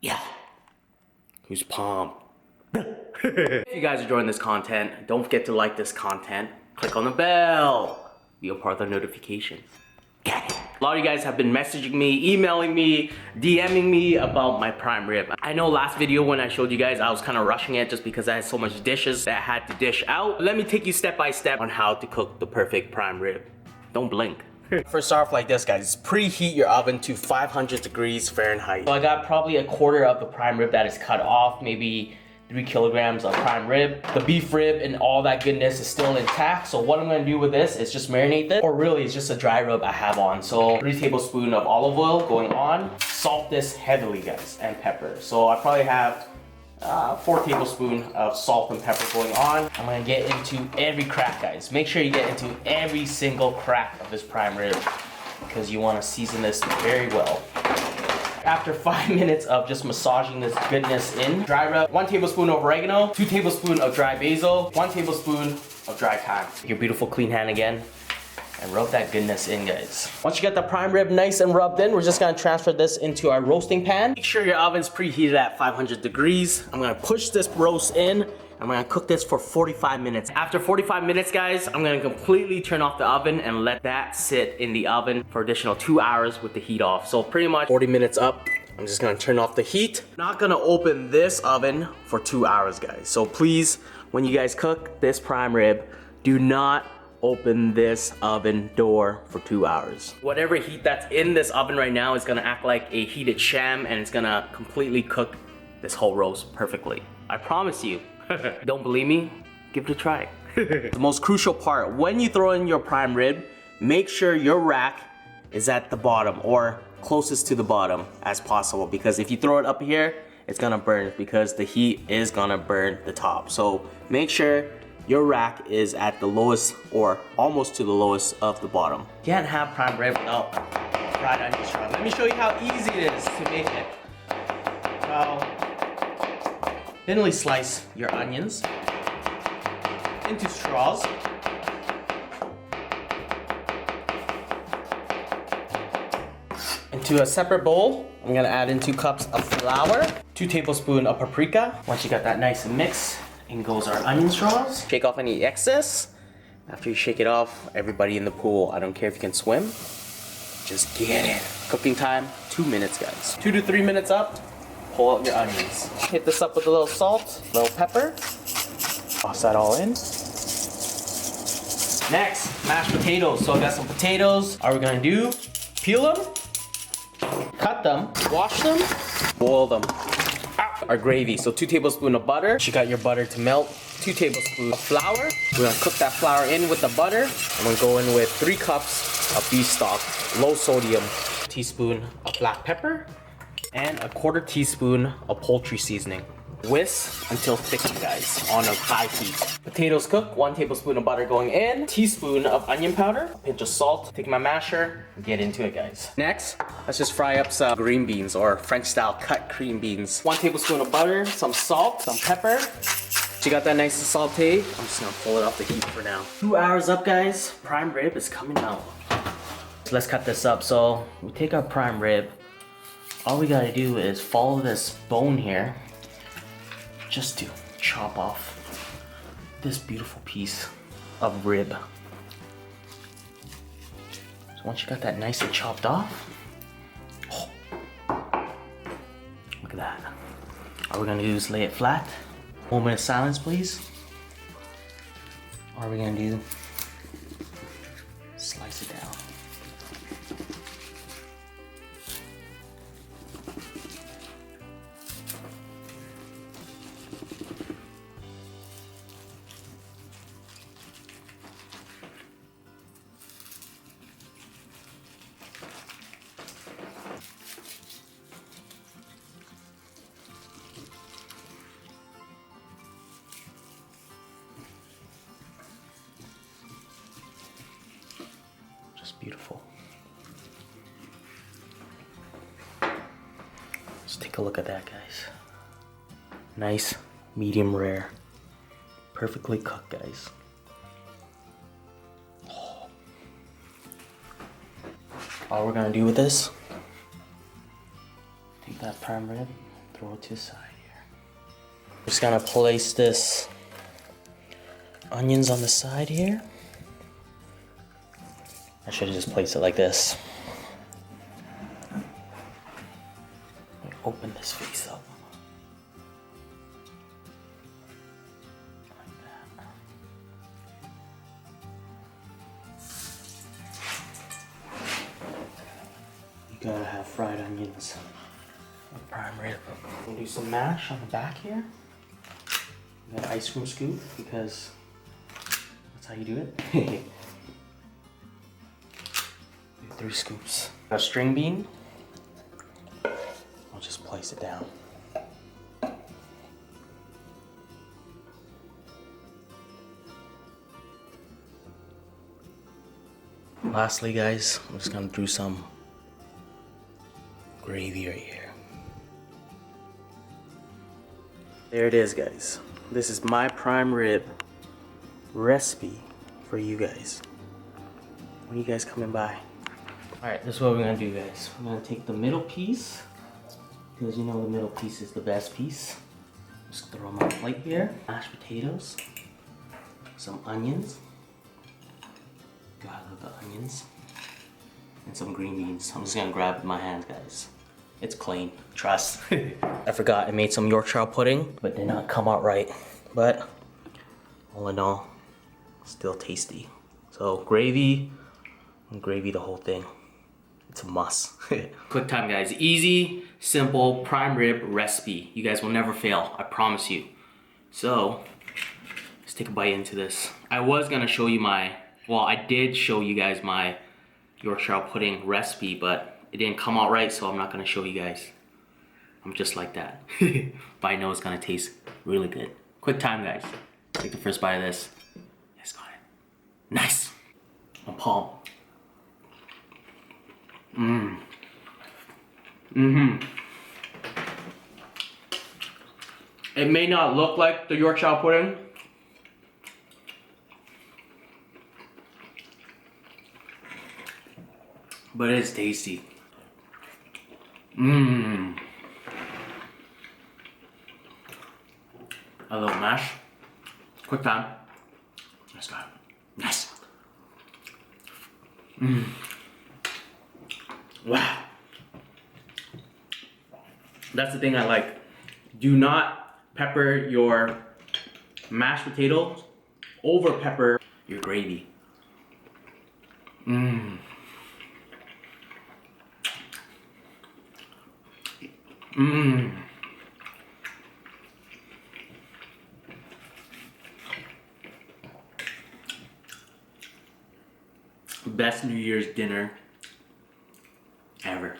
Yeah. Who's palm? If you guys are enjoying this content, don't forget to like this content. Click on the bell. Be a part of the notification. Get it. A lot of you guys have been messaging me, emailing me, DMing me about my prime rib. I know last video when I showed you guys, I was kind of rushing it just because I had so much dishes that I had to dish out. Let me take you step by step on how to cook the perfect prime rib. Don't blink. First off, like this, guys, preheat your oven to 500 degrees Fahrenheit. So I got probably a quarter of the prime rib that is cut off, maybe 3 kilograms of prime rib. The beef rib and all that goodness is still intact. So what I'm gonna do with this is just marinate this, or really it's just a dry rub I have on. So 3 tablespoons of olive oil going on. Salt this heavily, guys, and pepper. So I probably have 4 tablespoons of salt and pepper going on. I'm gonna get into every crack, guys. Make sure you get into every single crack of this prime rib because you wanna season this very well. After 5 minutes of just massaging this goodness in, dry rub 1 tablespoon of oregano, 2 tablespoons of dry basil, 1 tablespoon of dry thyme. Your beautiful clean hand again, and rub that goodness in, guys. Once you got the prime rib nice and rubbed in, we're just gonna transfer this into our roasting pan. Make sure your oven's preheated at 500 degrees. I'm gonna push this roast in. I'm gonna cook this for 45 minutes. After 45 minutes, guys, I'm gonna completely turn off the oven and let that sit in the oven for additional 2 hours with the heat off. So pretty much 40 minutes up, I'm just gonna turn off the heat. Not gonna open this oven for 2 hours, guys. So please, when you guys cook this prime rib, do not open this oven door for 2 hours. Whatever heat that's in this oven right now is gonna act like a heated sham, and it's gonna completely cook this whole roast perfectly. I promise you. Don't believe me? Give it a try. The most crucial part, when you throw in your prime rib, make sure your rack is at the bottom or closest to the bottom as possible, because if you throw it up here, it's gonna burn because the heat is gonna burn the top. So make sure your rack is at the lowest or almost to the lowest of the bottom. You can't have prime rib without fried onion straw. Let me show you how easy it is to make it. So, thinly slice your onions into straws. Into a separate bowl, I'm gonna add in 2 cups of flour, 2 tablespoons of paprika. Once you got that nice and mixed, in goes our onion straws. Shake off any excess. After you shake it off, everybody in the pool, I don't care if you can swim, just get it. Cooking time, 2 minutes, guys. 2 to 3 minutes up. Pull out your onions. Hit this up with a little salt, a little pepper. Toss that all in. Next, mashed potatoes. So I got some potatoes. What are we gonna do? Peel them, cut them, wash them, boil them. Our gravy, so 2 tablespoons of butter. You got your butter to melt. 2 tablespoons of flour. We're gonna cook that flour in with the butter. I'm gonna go in with 3 cups of beef stock, low sodium. A teaspoon of black pepper, and a 1/4 teaspoon of poultry seasoning. Whisk until thicken, guys, on a high heat. Potatoes cooked, 1 tablespoon of butter going in, teaspoon of onion powder, a pinch of salt. Take my masher, and get into it, guys. Next, let's just fry up some green beans or French style cut green beans. 1 tablespoon of butter, some salt, some pepper. You got that nice and sauté. I'm just gonna pull it off the heat for now. 2 hours up, guys. Prime rib is coming out. So let's cut this up. So we take our prime rib. All we gotta do is follow this bone here just to chop off this beautiful piece of rib. So once you got that nice and chopped off, oh, look at that. All we're gonna do is lay it flat. Moment of silence, please. All we're gonna do, slice it down. Beautiful. Just take a look at that, guys. Nice, medium rare. Perfectly cooked, guys. Oh. All we're gonna do with this, take that prime rib, throw it to the side here. Just gonna place this onions on the side here. I should have just placed it like this. Open this face up. Like that. You gotta have fried onions. A prime rib. We'll do some mash on the back here. You got an ice cream scoop because that's how you do it. Do 3 scoops. A string bean. I'll just place it down. Lastly, guys, I'm just gonna do some gravy right here. There it is, guys. This is my prime rib recipe for you guys. When are you guys coming by? Alright, this is what we're gonna do, guys. We're gonna take the middle piece, because you know the middle piece is the best piece. Just throw them on a plate here. Mashed potatoes, some onions. God, I love the onions. And some green beans. I'm just gonna grab it in my hands, guys. It's clean, trust. I forgot I made some Yorkshire pudding, but did not come out right. But all in all, still tasty. So gravy, and gravy the whole thing. It's a must. Quick time, guys. Easy, simple, prime rib recipe. You guys will never fail, I promise you. So, let's take a bite into this. I was gonna show you I did show you guys my Yorkshire pudding recipe, but it didn't come out right, so I'm not gonna show you guys. I'm just like that. But I know it's gonna taste really good. Quick time, guys. Take the first bite of this. Yes, got it. Nice. A palm. It may not look like the Yorkshire pudding, but it's tasty. A little mash. Quick time. Let's go. Nice. Wow. That's the thing I like. Do not pepper your mashed potatoes over pepper your gravy. Best New Year's dinner ever.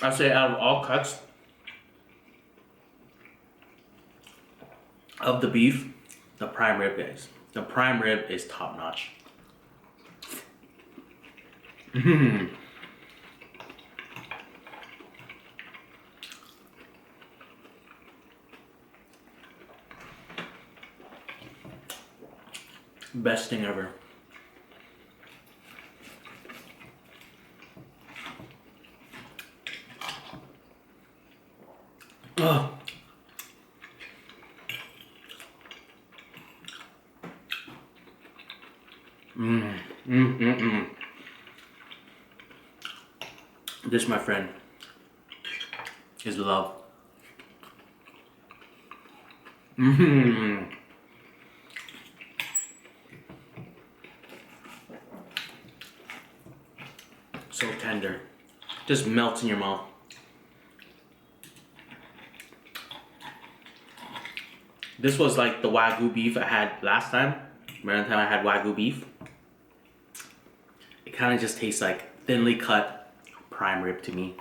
I say out of all cuts of the beef, the prime rib, guys. The prime rib is top notch. Best thing ever. Oh. This, my friend, is love. So tender. Just melts in your mouth. This was like the Wagyu beef I had last time. Remember the time I had Wagyu beef? It kind of just tastes like thinly cut prime rib to me.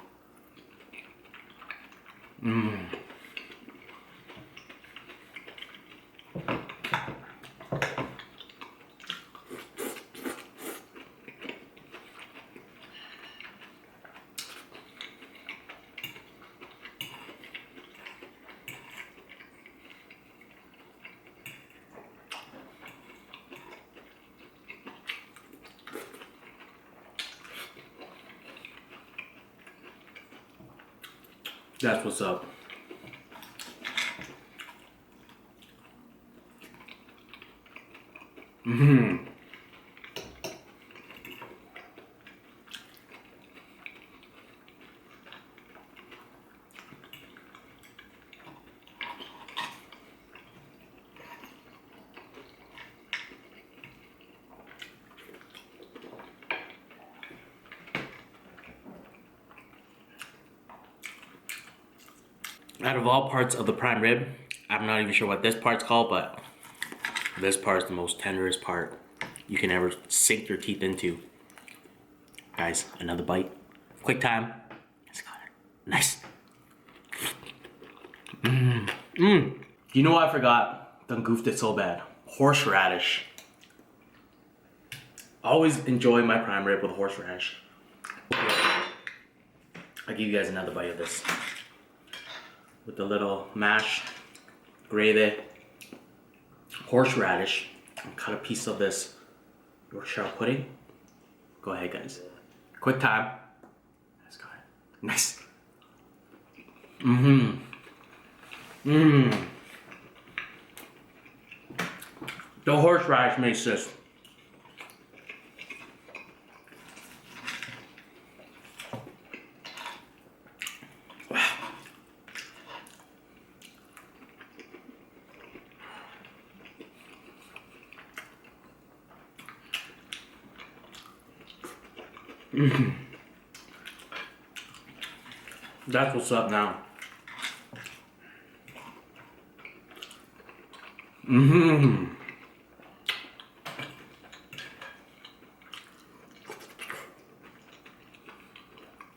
That's what's up. Mmm. Out of all parts of the prime rib, I'm not even sure what this part's called, but this part's the most tenderest part you can ever sink your teeth into. Guys, another bite. Quick time. It's got it. Nice. Mmm. Mmm. You know what I forgot? Done goofed it so bad. Horseradish. I always enjoy my prime rib with horseradish. I'll give you guys another bite of this. With the little mash, gravy, horseradish, and cut a piece of this Yorkshire pudding. Go ahead, guys. Quick time. Let's go ahead. Nice. Mmm. Mmm. The horseradish makes this. Mm. That's what's up now. Mm-hmm.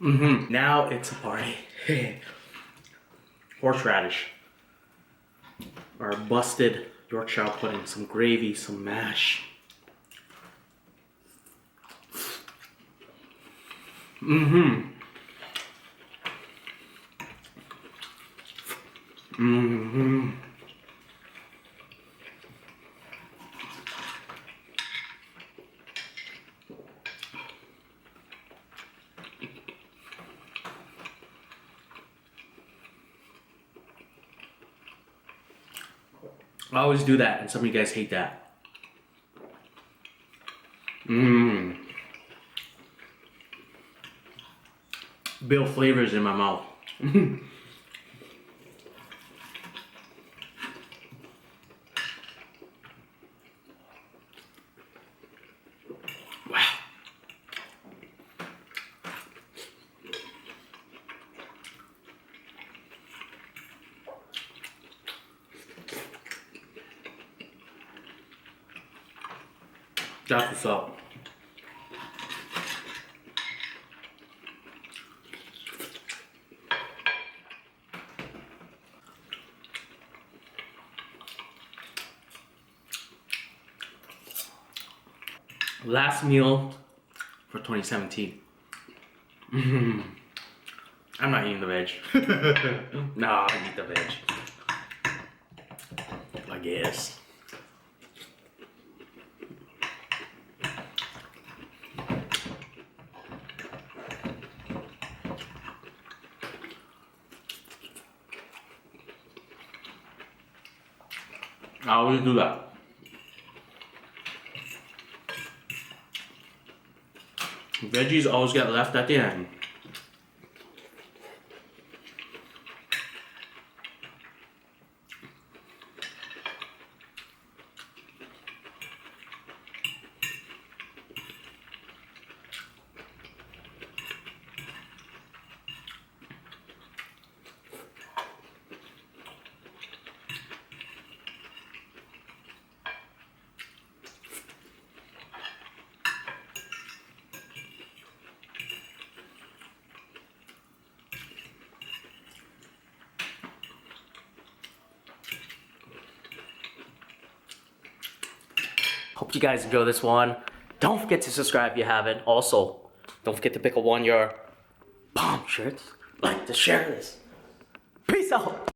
Mm-hmm. Now it's a party. Horseradish. Our busted Yorkshire pudding, some gravy, some mash. Mm-hmm. Mm-hmm. I always do that, and some of you guys hate that. Mmm. Bill flavors in my mouth. Wow. That's what's up. Last meal for 2017. I'm not eating the veg. No, I eat the veg. I guess. I always do that. Veggies always get left at the end. Hope you guys enjoy this one. Don't forget to subscribe if you haven't. Also, don't forget to pick a one your palm shirts. Like to share this. Peace out.